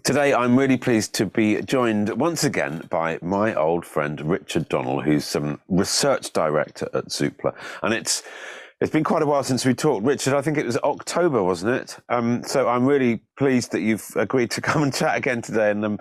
Today, I'm really pleased to be joined once again by my old friend Richard Donnel, who's some research director at Zoopla. And it's been quite a while since we talked. Richard, I think it was October, wasn't it? So I'm really pleased that you've agreed to come and chat again today and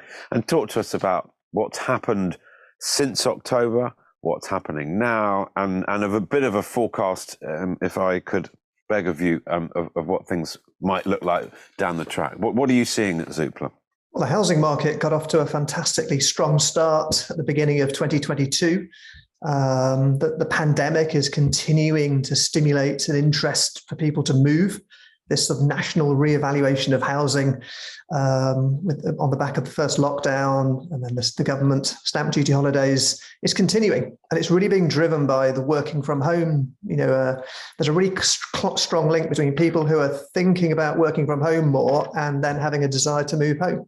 talk to us about what's happened since October, what's happening now, and of a bit of a forecast, if I could beg of you, of what things might look like down the track. What are you seeing at Zoopla? Well, the housing market got off to a fantastically strong start at the beginning of 2022. The pandemic is continuing to stimulate an interest for people to move. This sort of national reevaluation of housing on the back of the first lockdown and then the government stamp duty holidays is continuing. And it's really being driven by the working from home. There's a really strong link between people who are thinking about working from home more and then having a desire to move home.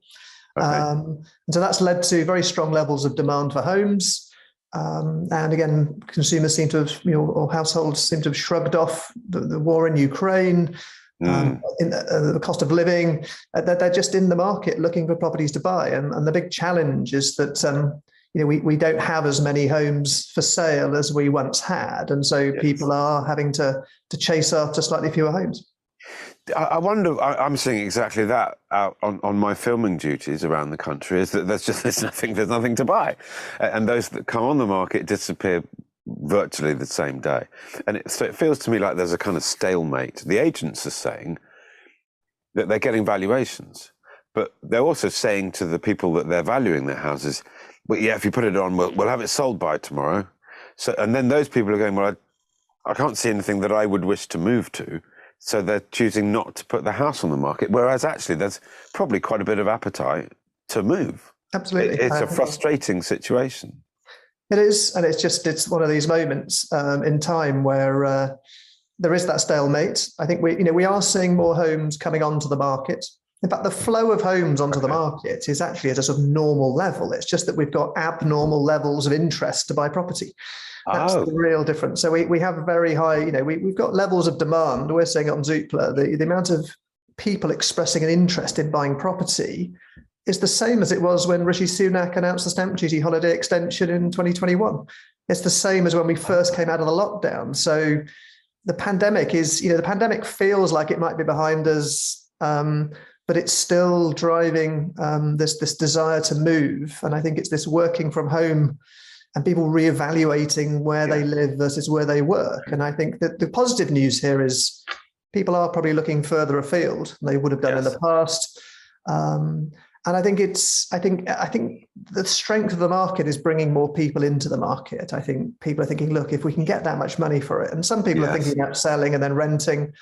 Okay. And so that's led to very strong levels of demand for homes. And again, consumers seem to have, or households seem to have shrugged off the war in Ukraine. The cost of living, they're just in the market looking for properties to buy. And the big challenge is that, we don't have as many homes for sale as we once had. And so people are having to chase after slightly fewer homes. I wonder, I'm seeing exactly that out on my filming duties around the country, is that there's nothing to buy. And those that come on the market disappear virtually the same day. And so it feels to me like there's a kind of stalemate. The agents are saying that they're getting valuations, but they're also saying to the people that they're valuing their houses, well, yeah, if you put it on, we'll have it sold by tomorrow. So, and then those people are going, well, I can't see anything that I would wish to move to. So they're choosing not to put the house on the market, whereas actually there's probably quite a bit of appetite to move. Absolutely. It's a frustrating situation. It is, and it's one of these moments in time where there is that stalemate. I think we are seeing more homes coming onto the market. In fact, the flow of homes onto the market is actually at a sort of normal level. It's just that we've got abnormal levels of interest to buy property. That's the real difference. So we have a very high, we've got levels of demand. We're seeing it on Zoopla, the amount of people expressing an interest in buying property is the same as it was when Rishi Sunak announced the stamp duty holiday extension in 2021. It's the same as when we first came out of the lockdown. So the pandemic the pandemic feels like it might be behind us, but it's still driving this desire to move. And I think it's this working from home and people reevaluating where they live versus where they work. And I think that the positive news here is people are probably looking further afield than they would have done in the past. And I think the strength of the market is bringing more people into the market. I think people are thinking, look, if we can get that much money for it, and some people are thinking about selling and then renting.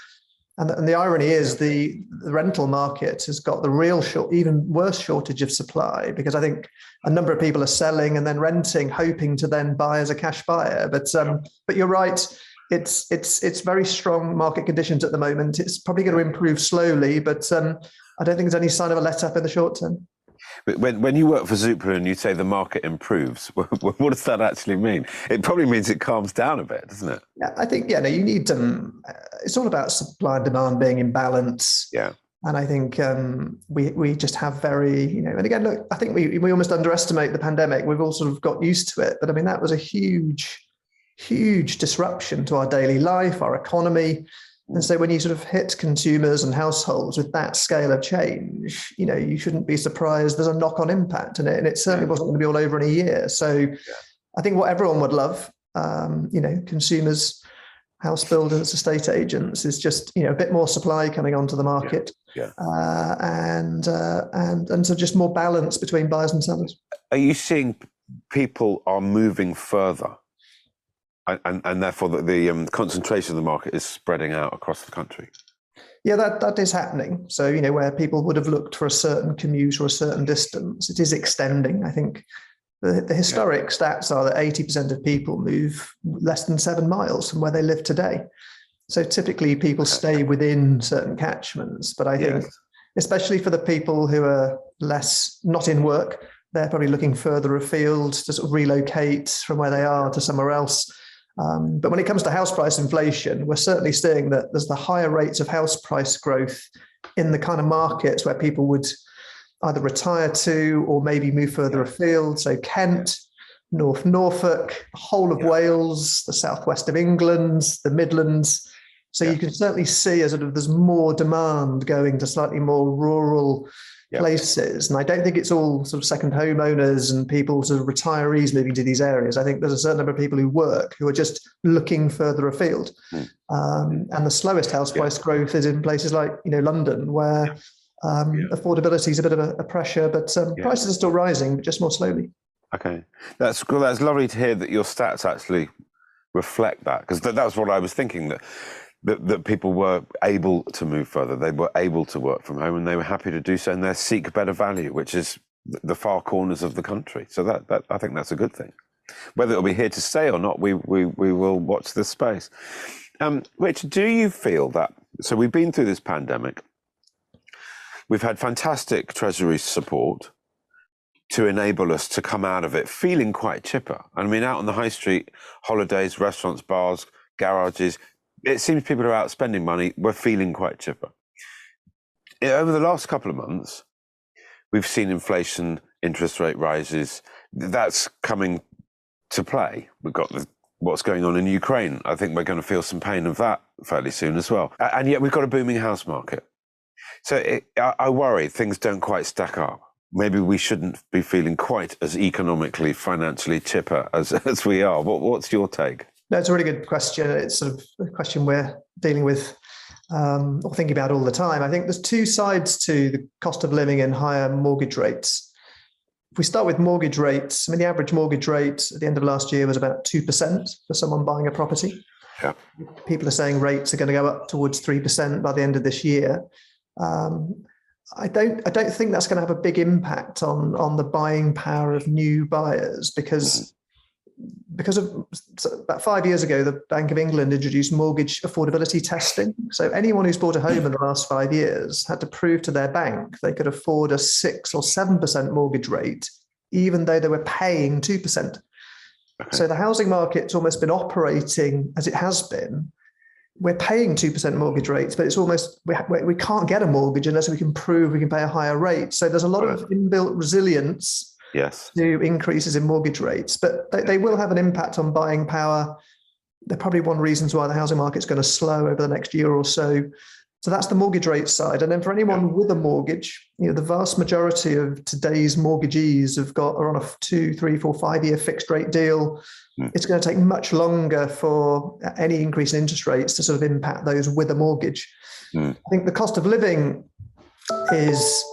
And the irony is the rental market has got the real even worse shortage of supply, because I think a number of people are selling and then renting, hoping to then buy as a cash buyer. But you're right. It's very strong market conditions at the moment. It's probably going to improve slowly, but I don't think there's any sign of a let up in the short term. But when you work for Zoopla and you say the market improves, what does that actually mean? It probably means it calms down a bit, doesn't it? Yeah, I think, you need, it's all about supply and demand being in balance. Yeah. And I think we just have very, and again, look, I think we almost underestimate the pandemic. We've all sort of got used to it. But I mean, that was a huge disruption to our daily life, our economy. And so when you sort of hit consumers and households with that scale of change, you shouldn't be surprised there's a knock-on impact in it. And it certainly wasn't going to be all over in a year. So I think what everyone would love, consumers, house builders, estate agents, is just, a bit more supply coming onto the market. And so just more balance between buyers and sellers. Are you seeing people are moving further? And therefore the concentration of the market is spreading out across the country? Yeah, that is happening. So, where people would have looked for a certain commute or a certain distance, it is extending. I think the historic stats are that 80% of people move less than 7 miles from where they live today. So typically people stay within certain catchments. But I think, especially for the people who are not in work, they're probably looking further afield to sort of relocate from where they are to somewhere else. But when it comes to house price inflation, we're certainly seeing that there's the higher rates of house price growth in the kind of markets where people would either retire to or maybe move further afield. So Kent, North Norfolk, whole of Wales, the southwest of England, the Midlands. So you can certainly see as there's more demand going to slightly more rural places. And I don't think it's all sort of second homeowners and people, sort of retirees moving to these areas. I think there's a certain number of people who work who are just looking further afield. And the slowest house price growth is in places like, London, where affordability is a bit of a pressure, but prices are still rising, but just more slowly. Okay, that's good. That's lovely to hear that your stats actually reflect that, because that's what I was thinking, that people were able to move further, they were able to work from home, and they were happy to do so, and they seek better value, which is the far corners of the country. So that I think that's a good thing. Whether it'll be here to stay or not, we will watch this space. Rich, do you feel that? So we've been through this pandemic. We've had fantastic Treasury support to enable us to come out of it feeling quite chipper. I mean, out on the high street, holidays, restaurants, bars, garages, it seems people are out spending money. We're feeling quite chipper. Over the last couple of months, we've seen inflation, interest rate rises. That's coming to play. We've got what's going on in Ukraine. I think we're going to feel some pain of that fairly soon as well. And yet we've got a booming house market. So I worry things don't quite stack up. Maybe we shouldn't be feeling quite as economically, financially chipper as we are. What's your take? No, it's a really good question. It's sort of a question we're dealing with or thinking about all the time. I think there's two sides to the cost of living and higher mortgage rates. If we start with mortgage rates, I mean, the average mortgage rate at the end of last year was about 2% for someone buying a property. Yeah. People are saying rates are going to go up towards 3% by the end of this year. I don't think that's going to have a big impact on the buying power of new buyers because of about 5 years ago, the Bank of England introduced mortgage affordability testing. So anyone who's bought a home in the last 5 years had to prove to their bank they could afford a 6 or 7% mortgage rate, even though they were paying 2%. Okay. So the housing market's almost been operating as it has been. We're paying 2% mortgage rates, but it's almost, we can't get a mortgage unless we can prove we can pay a higher rate. So there's a lot of inbuilt resilience to increases in mortgage rates, but they will have an impact on buying power. They're probably one reason why the housing market's going to slow over the next year or so. So that's the mortgage rate side. And then for anyone with a mortgage, the vast majority of today's mortgagees are on a 2, 3, 4, 5 year fixed rate deal. It's going to take much longer for any increase in interest rates to sort of impact those with a mortgage. I think the cost of living is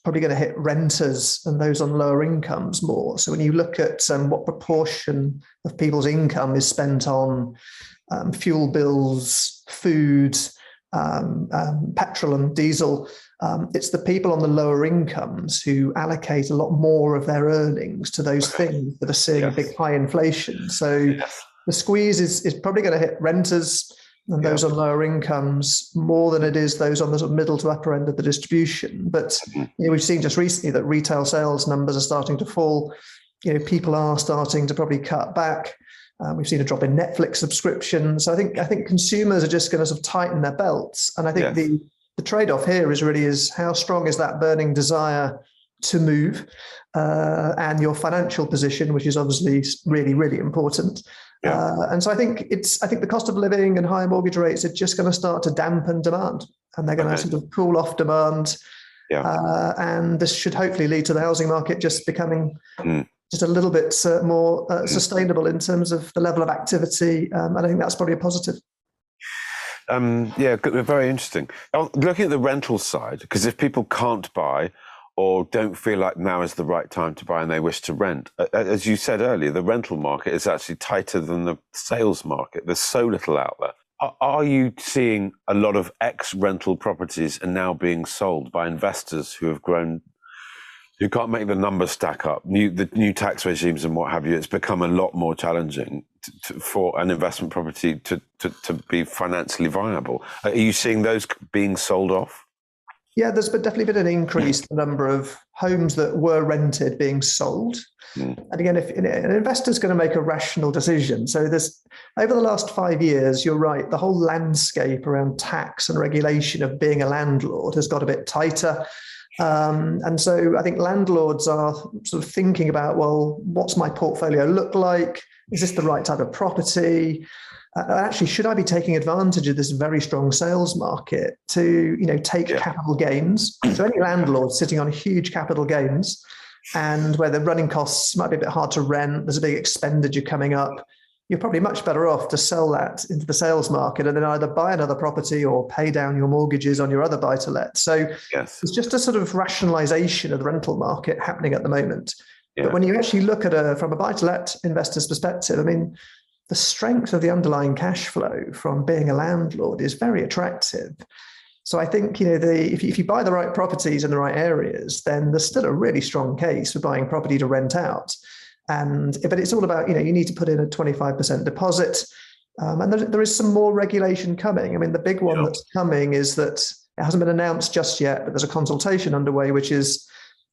probably going to hit renters and those on lower incomes more. So when you look at what proportion of people's income is spent on fuel bills, food, petrol and diesel, it's the people on the lower incomes who allocate a lot more of their earnings to those things that are seeing a big high inflation. So the squeeze is probably going to hit renters and those on lower incomes more than it is those on the sort of middle to upper end of the distribution. But we've seen just recently that retail sales numbers are starting to fall. People are starting to probably cut back. We've seen a drop in Netflix subscriptions. So I think consumers are just going to sort of tighten their belts. And I think the trade-off here is how strong is that burning desire to move and your financial position, which is obviously really, really important. And so I think the cost of living and higher mortgage rates are just going to start to dampen demand, and they're going to sort of cool off demand. And this should hopefully lead to the housing market just becoming just a little bit more sustainable in terms of the level of activity. And I think that's probably a positive. Very interesting. Looking at the rental side, because if people can't buy or don't feel like now is the right time to buy and they wish to rent, as you said earlier, the rental market is actually tighter than the sales market. There's so little out there. Are you seeing a lot of ex-rental properties are now being sold by investors who have grown, who can't make the numbers stack up? The new tax regimes and what have you, it's become a lot more challenging for an investment property to be financially viable. Are you seeing those being sold off? Yeah, there's definitely been an increase in the number of homes that were rented being sold. And again, if an investor's going to make a rational decision, so there's over the last 5 years, you're right, the whole landscape around tax and regulation of being a landlord has got a bit tighter. And so I think landlords are sort of thinking about, well, what's my portfolio look like? Is this the right type of property? Actually, should I be taking advantage of this very strong sales market to, take capital gains? So any landlord sitting on huge capital gains, and where the running costs might be a bit hard to rent, there's a big expenditure coming up, you're probably much better off to sell that into the sales market and then either buy another property or pay down your mortgages on your other buy-to-let. So it's just a sort of rationalization of the rental market happening at the moment. But when you actually look at from a buy-to-let investor's perspective, I mean, the strength of the underlying cash flow from being a landlord is very attractive. So I think, if you buy the right properties in the right areas, then there's still a really strong case for buying property to rent out. But it's all about, you need to put in a 25% deposit. And there is some more regulation coming. I mean, the big one that's coming is that it hasn't been announced just yet, but there's a consultation underway, which is,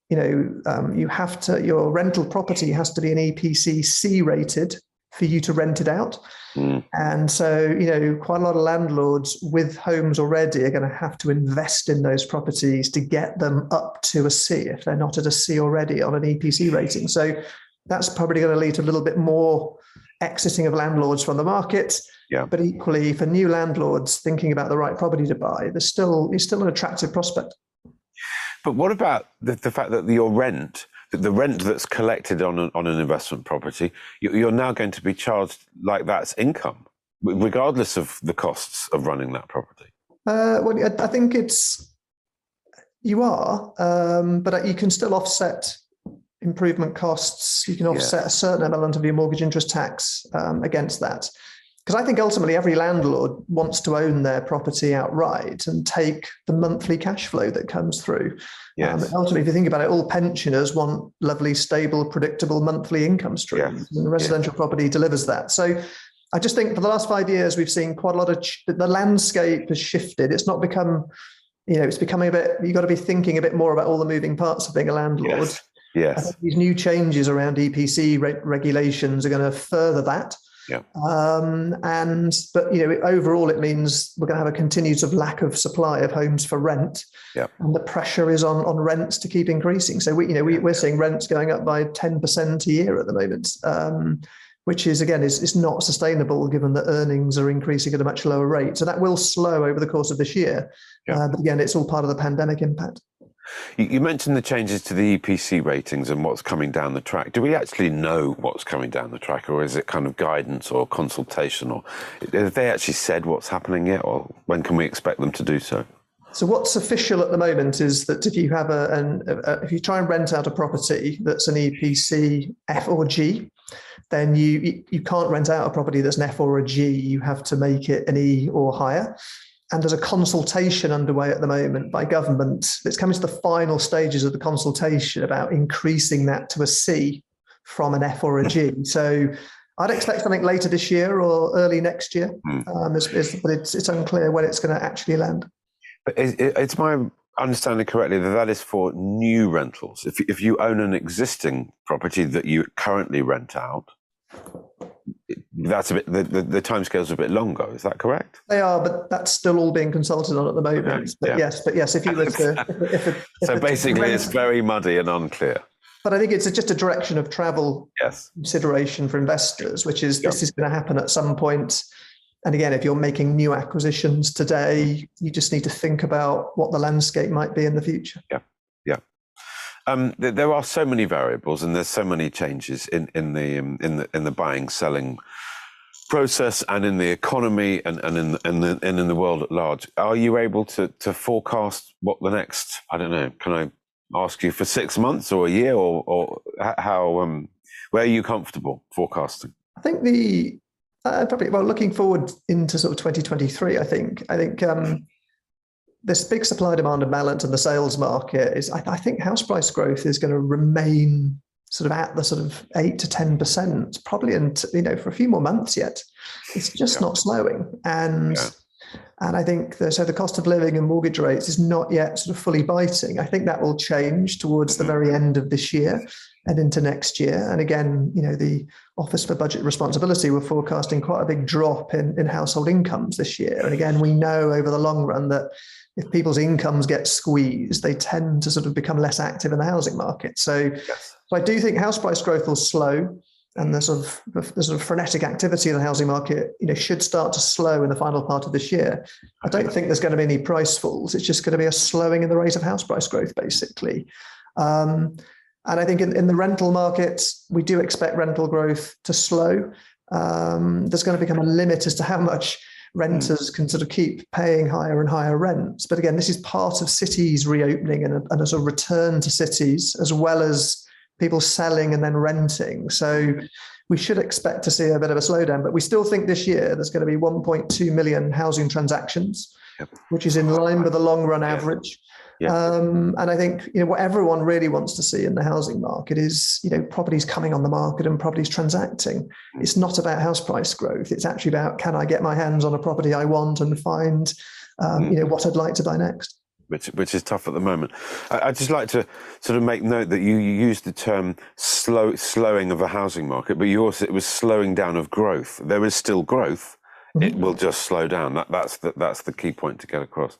your rental property has to be an EPC C rated for you to rent it out. And so, quite a lot of landlords with homes already are going to have to invest in those properties to get them up to a C if they're not at a C already on an EPC rating. So that's probably going to lead to a little bit more exiting of landlords from the market. But equally, for new landlords thinking about the right property to buy, it's still an attractive prospect. But what about the fact that the rent that's collected on an investment property, you're now going to be charged like that's income, regardless of the costs of running that property? Well, I think you are, but you can still offset improvement costs. You can offset a certain element of your mortgage interest tax against that. Because I think ultimately every landlord wants to own their property outright and take the monthly cash flow that comes through. Ultimately, if you think about it, all pensioners want lovely, stable, predictable monthly income streams. And residential property delivers that. So I just think for the last 5 years, we've seen quite a lot of the landscape has shifted. It's not become, it's becoming a bit, you've got to be thinking a bit more about all the moving parts of being a landlord. I think these new changes around EPC regulations are going to further that. But overall, it means we're going to have a continued sort of lack of supply of homes for rent, and the pressure is on rents to keep increasing. So we're seeing rents going up by 10% a year at the moment, which is again is not sustainable given that earnings are increasing at a much lower rate. So that will slow over the course of this year. But again, it's all part of the pandemic impact. You mentioned the changes to the EPC ratings and what's coming down the track. Do we actually know what's coming down the track, or is it kind of guidance or consultation, or have they actually said what's happening yet, or when can we expect them to do so? So what's official at the moment is that if you have if you try and rent out a property that's an EPC F or G, then you can't rent out a property that's an F or a G. You have to make it an E or higher. And there's a consultation underway at the moment by government that's coming to the final stages of the consultation about increasing that to a C from an F or a G. So I'd expect something later this year or early next year, but it's unclear when it's going to actually land. But it's my understanding correctly that is for new rentals. If you own an existing property that you currently rent out, that's a bit the timescales are a bit longer. Is that correct? They are, but that's still all being consulted on at the moment. But yes, if you were to, so basically, it's very muddy and unclear. But I think it's just a direction of travel consideration for investors, which is this is going to happen at some point. And again, if you're making new acquisitions today, you just need to think about what the landscape might be in the future. There are so many variables, and there's so many changes in the buying selling process, and in the economy, and in the world at large. Are you able to forecast what the next? I don't know. Can I ask you for 6 months or a year, or how? Where are you comfortable forecasting? I think probably looking forward into sort of 2023. I think. This big supply demand imbalance in the sales market is, I think house price growth is going to remain sort of at the sort of 8 to 10%, probably for a few more months yet. It's just not slowing. And And I think so the cost of living and mortgage rates is not yet sort of fully biting. I think that will change towards the very end of this year and into next year. And again, the Office for Budget Responsibility were forecasting quite a big drop in household incomes this year. And again, we know over the long run that if people's incomes get squeezed, they tend to sort of become less active in the housing market. So I do think house price growth will slow, and the sort of frenetic activity in the housing market, should start to slow in the final part of this year. I don't think there's going to be any price falls. It's just going to be a slowing in the rate of house price growth, basically. And I think in the rental market, we do expect rental growth to slow. There's going to become a limit as to how much renters can sort of keep paying higher and higher rents. But again, this is part of cities reopening and a sort of return to cities, as well as people selling and then renting. So we should expect to see a bit of a slowdown, but we still think this year there's going to be 1.2 million housing transactions, which is in line with the long run average. And I think what everyone really wants to see in the housing market is properties coming on the market and properties transacting. It's not about house price growth. It's actually about, can I get my hands on a property I want and find what I'd like to buy next. Which is tough at the moment. I'd just like to sort of make note that you used the term slowing of a housing market, but it was slowing down of growth. There is still growth. It will just slow down. That's the key point to get across.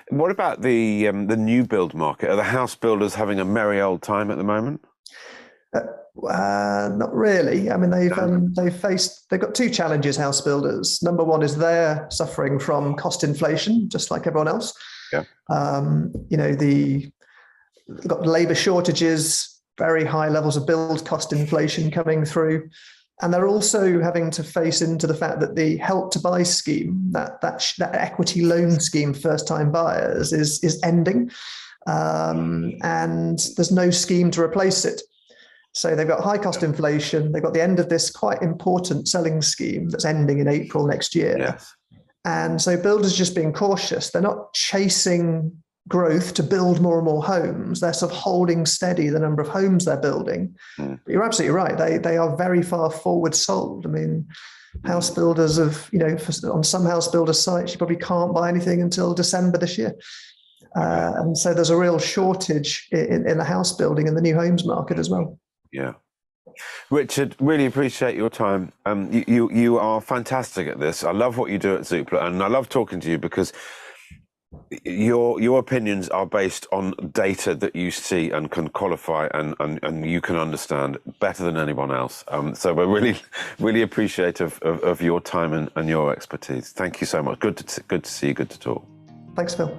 What about the new build market? Are the house builders having a merry old time at the moment? Not really. I mean, they've got two challenges, house builders. Number one is they're suffering from cost inflation, just like everyone else. They've got labour shortages, very high levels of build cost inflation coming through. And they're also having to face into the fact that the Help to Buy scheme, that equity loan scheme, first-time buyers, is ending. And there's no scheme to replace it. So they've got high cost inflation. They've got the end of this quite important selling scheme that's ending in April next year. And so builders are just being cautious. They're not chasing growth to build more and more homes. They're sort of holding steady the number of homes they're building. But you're absolutely right. They are very far forward sold. I mean, house builders on some house builder sites, you probably can't buy anything until December this year. And so there's a real shortage in the house building and the new homes market as well. Yeah. Richard, really appreciate your time. You are fantastic at this. I love what you do at Zoopla, and I love talking to you because your opinions are based on data that you see and can qualify and you can understand better than anyone else. So we're really, really appreciative of your time and your expertise. Thank you so much. Good to see you. Good to talk. Thanks, Phil.